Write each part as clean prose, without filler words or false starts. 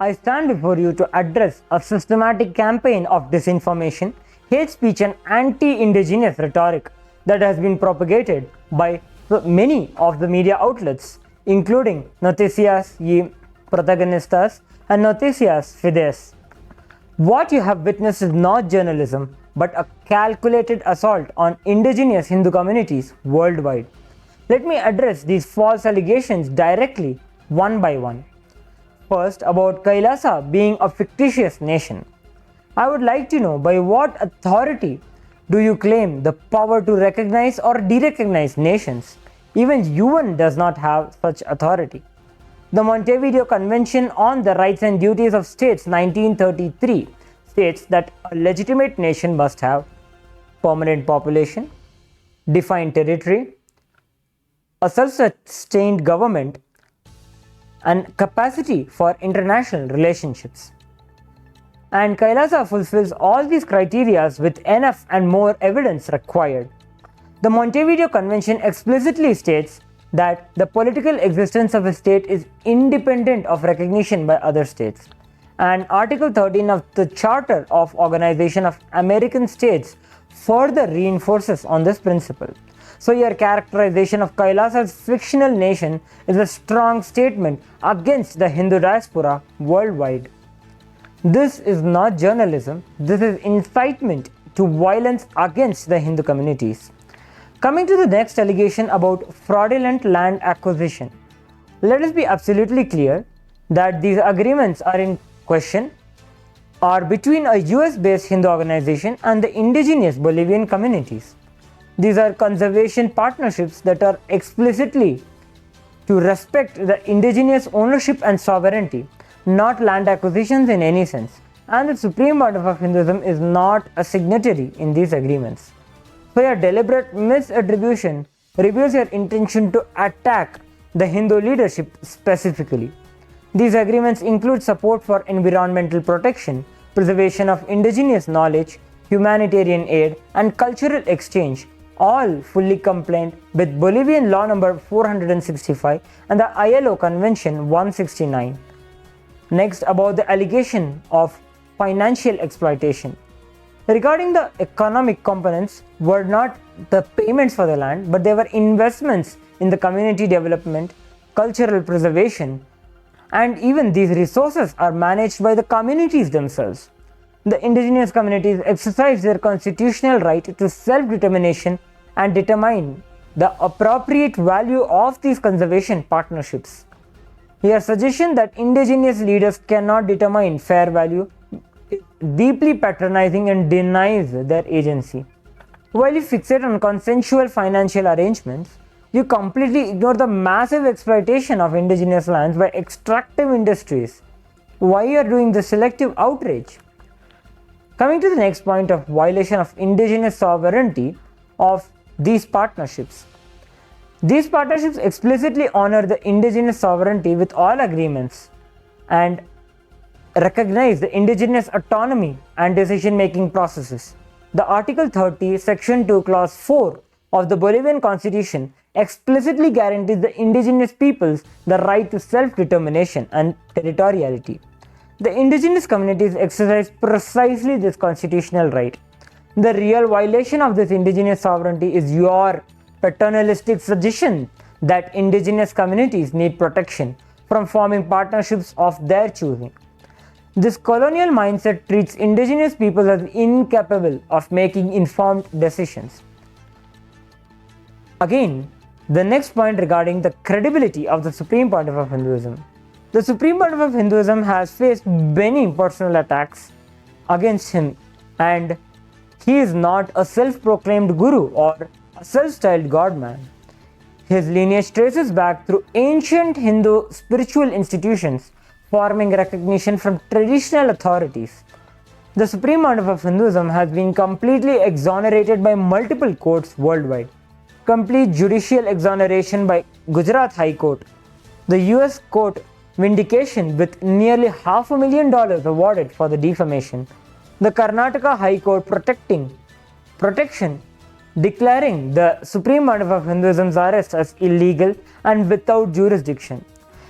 I stand before you to address a systematic campaign of disinformation, hate speech, and anti-Indigenous rhetoric that has been propagated by many of the media outlets, including Noticias, Protagonistas, and Noticias, Fides. What you have witnessed is not journalism, but a calculated assault on indigenous Hindu communities worldwide. Let me address these false allegations directly, one by one. First, about KAILASA being a fictitious nation. I would like to know, by what authority do you claim the power to recognize or derecognize nations? Even UN does not have such authority. The Montevideo Convention on the Rights and Duties of States 1933 states that a legitimate nation must have permanent population, defined territory, a self-sustained government, and capacity for international relationships. And KAILASA fulfills all these criteria with enough and more evidence required. The Montevideo Convention explicitly states that the political existence of a state is independent of recognition by other states. And Article 13 of the Charter of Organization of American States further reinforces on this principle. So your characterization of KAILASA's fictional nation is a strong statement against the Hindu diaspora worldwide. This is not journalism, this is incitement to violence against the Hindu communities. Coming to the next allegation about fraudulent land acquisition. Let us be absolutely clear that these agreements are in question are between a US-based Hindu organization and the indigenous Bolivian communities. These are conservation partnerships that are explicitly to respect the indigenous ownership and sovereignty, not land acquisitions in any sense. And the Supreme Pontiff of Hinduism is not a signatory in these agreements. So your deliberate misattribution reveals your intention to attack the Hindu leadership specifically. These agreements include support for environmental protection, preservation of indigenous knowledge, humanitarian aid, and cultural exchange, all fully compliant with Bolivian Law Number 465 and the ILO Convention 169. Next, about the allegation of financial exploitation. Regarding the economic components were not the payments for the land, but they were investments in the community development, cultural preservation, and even these resources are managed by the communities themselves. The indigenous communities exercise their constitutional right to self-determination and determine the appropriate value of these conservation partnerships. Your suggestion that indigenous leaders cannot determine fair value is deeply patronizing and denies their agency. While you fixate on consensual financial arrangements, you completely ignore the massive exploitation of indigenous lands by extractive industries. Why you are doing the selective outrage? Coming to the next point of violation of indigenous sovereignty of these partnerships. These partnerships explicitly honor the indigenous sovereignty with all agreements and recognize the indigenous autonomy and decision-making processes. The Article 30, Section 2, Clause 4 of the Bolivian Constitution explicitly guarantees the indigenous peoples the right to self-determination and territoriality. The indigenous communities exercise precisely this constitutional right. The real violation of this indigenous sovereignty is your paternalistic suggestion that indigenous communities need protection from forming partnerships of their choosing. This colonial mindset treats indigenous peoples as incapable of making informed decisions. Again, the next point regarding the credibility of the Supreme Pontiff of Hinduism. The Supreme Pontiff of Hinduism has faced many personal attacks against him, and he is not a self-proclaimed guru or a self-styled godman. His lineage traces back through ancient Hindu spiritual institutions, forming recognition from traditional authorities. The Supreme Pontiff of Hinduism has been completely exonerated by multiple courts worldwide. Complete judicial exoneration by Gujarat High Court, the US Court vindication with nearly $500,000 awarded for the defamation, the Karnataka High Court protection declaring the Supreme Pontiff of Hinduism's arrest as illegal and without jurisdiction.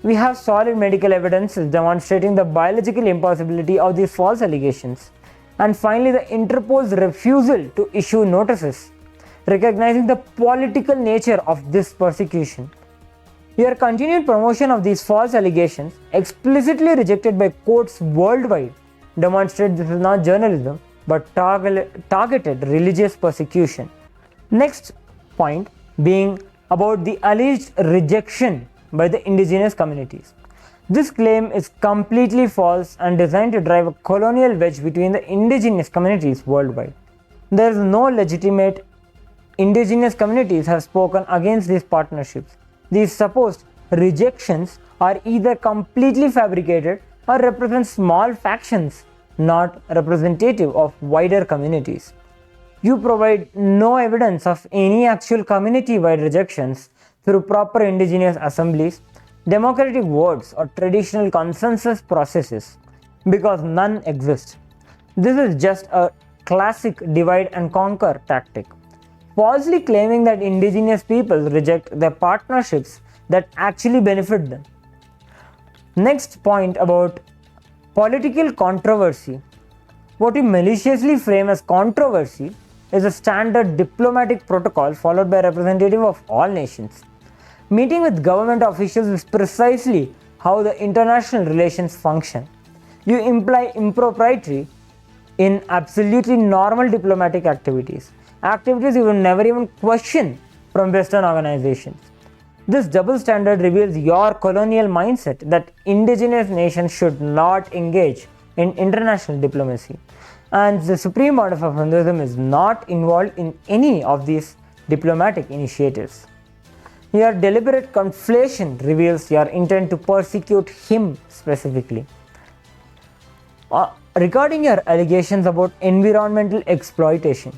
We have solid medical evidences demonstrating the biological impossibility of these false allegations. And finally, the Interpol's refusal to issue notices, recognizing the political nature of this persecution. Your continued promotion of these false allegations, explicitly rejected by courts worldwide, demonstrate this is not journalism but targeted religious persecution. Next point being about the alleged rejection by the indigenous communities. This claim is completely false and designed to drive a colonial wedge between the indigenous communities worldwide. There is no legitimate indigenous communities have spoken against these partnerships. These supposed rejections are either completely fabricated or represent small factions, not representative of wider communities. You provide no evidence of any actual community-wide rejections through proper indigenous assemblies, democratic votes, or traditional consensus processes, because none exist. This is just a classic divide and conquer tactic, falsely claiming that indigenous peoples reject their partnerships that actually benefit them. Next point about political controversy. What we maliciously frame as controversy is a standard diplomatic protocol followed by a representative of all nations. Meeting with government officials is precisely how the international relations function. You imply impropriety in absolutely normal diplomatic activities you will never even question from Western organizations. This double standard reveals your colonial mindset that indigenous nations should not engage in international diplomacy, and the Supreme Pontiff of Hinduism is not involved in any of these diplomatic initiatives. Your deliberate conflation reveals your intent to persecute him specifically. Regarding your allegations about environmental exploitation,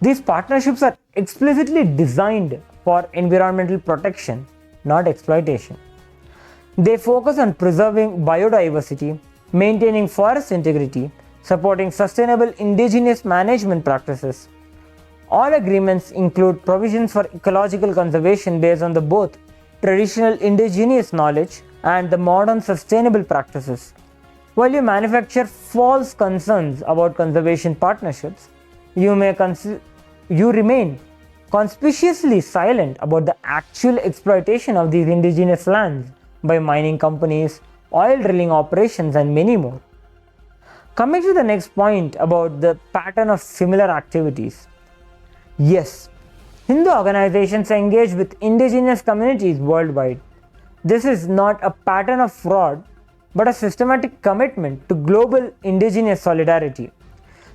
these partnerships are explicitly designed for environmental protection, not exploitation. They focus on preserving biodiversity, maintaining forest integrity, supporting sustainable indigenous management practices. All agreements include provisions for ecological conservation based on both traditional indigenous knowledge and the modern sustainable practices. While you manufacture false concerns about conservation partnerships, you remain conspicuously silent about the actual exploitation of these indigenous lands by mining companies, oil drilling operations, and many more. Coming to the next point about the pattern of similar activities. Yes, Hindu organizations engage with indigenous communities worldwide. This is not a pattern of fraud, but a systematic commitment to global indigenous solidarity.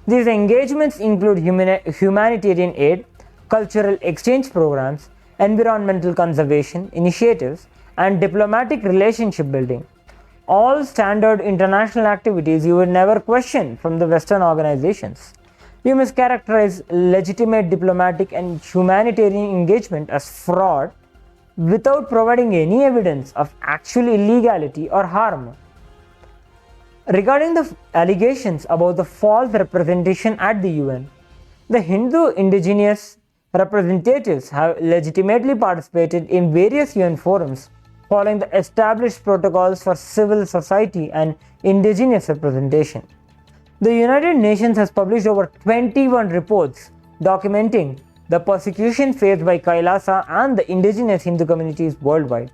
These engagements include humanitarian aid, cultural exchange programs, environmental conservation initiatives, and diplomatic relationship building. All standard international activities you would never question from the Western organizations. You mischaracterize legitimate diplomatic and humanitarian engagement as fraud without providing any evidence of actual illegality or harm. Regarding the allegations about the false representation at the UN, the Hindu indigenous representatives have legitimately participated in various UN forums following the established protocols for civil society and indigenous representation. The United Nations has published over 21 reports documenting the persecution faced by KAILASA and the indigenous Hindu communities worldwide.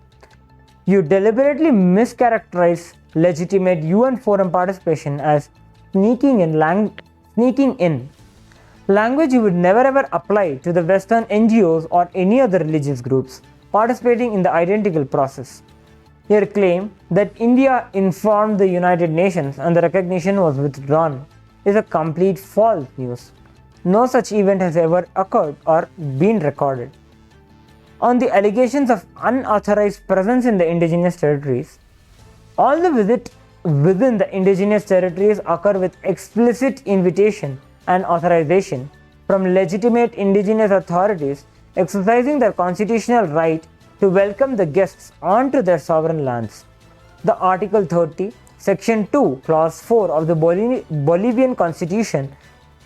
You deliberately mischaracterize legitimate UN forum participation as sneaking in language you would never ever apply to the Western NGOs or any other religious groups participating in the identical process. Your claim that India informed the United Nations and the recognition was withdrawn is a complete false news. No such event has ever occurred or been recorded. On the allegations of unauthorized presence in the indigenous territories, all the visits within the indigenous territories occur with explicit invitation and authorization from legitimate indigenous authorities exercising their constitutional right to welcome the guests onto their sovereign lands. The Article 30, Section 2, Clause 4 of the Bolivian Constitution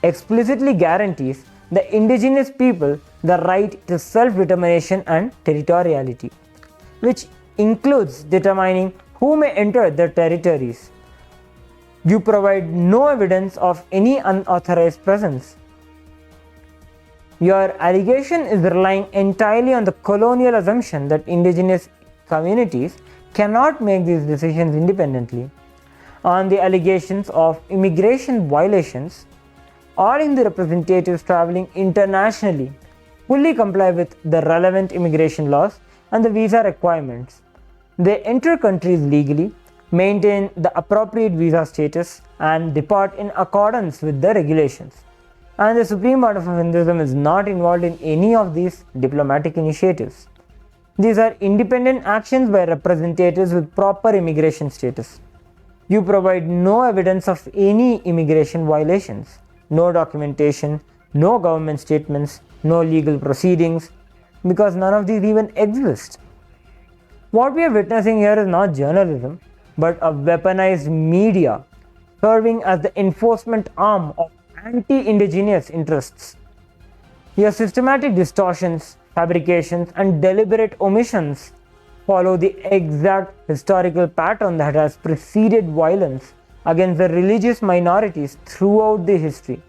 explicitly guarantees the indigenous people the right to self-determination and territoriality, which includes determining who may enter their territories. You provide no evidence of any unauthorized presence. Your allegation is relying entirely on the colonial assumption that indigenous communities cannot make these decisions independently. On the allegations of immigration violations, all Hindu representatives traveling internationally fully comply with the relevant immigration laws and the visa requirements. They enter countries legally, maintain the appropriate visa status, and depart in accordance with the regulations. And the Supreme Pontiff of Hinduism is not involved in any of these diplomatic initiatives. These are independent actions by representatives with proper immigration status. You provide no evidence of any immigration violations, no documentation, no government statements, no legal proceedings, because none of these even exist. What we are witnessing here is not journalism, but a weaponized media serving as the enforcement arm of anti-indigenous interests. Your systematic distortions, fabrications, and deliberate omissions follow the exact historical pattern that has preceded violence against the religious minorities throughout the history.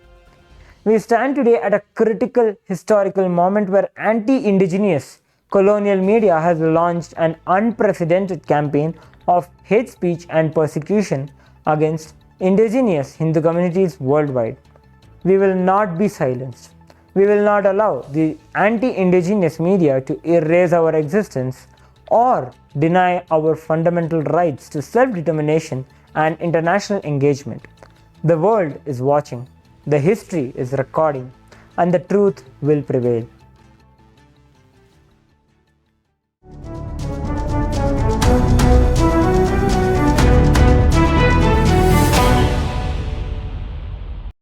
We stand today at a critical historical moment where anti-indigenous colonial media has launched an unprecedented campaign of hate speech and persecution against indigenous Hindu communities worldwide. We will not be silenced. We will not allow the anti-indigenous media to erase our existence or deny our fundamental rights to self-determination and international engagement. The world is watching, the history is recording, and the truth will prevail.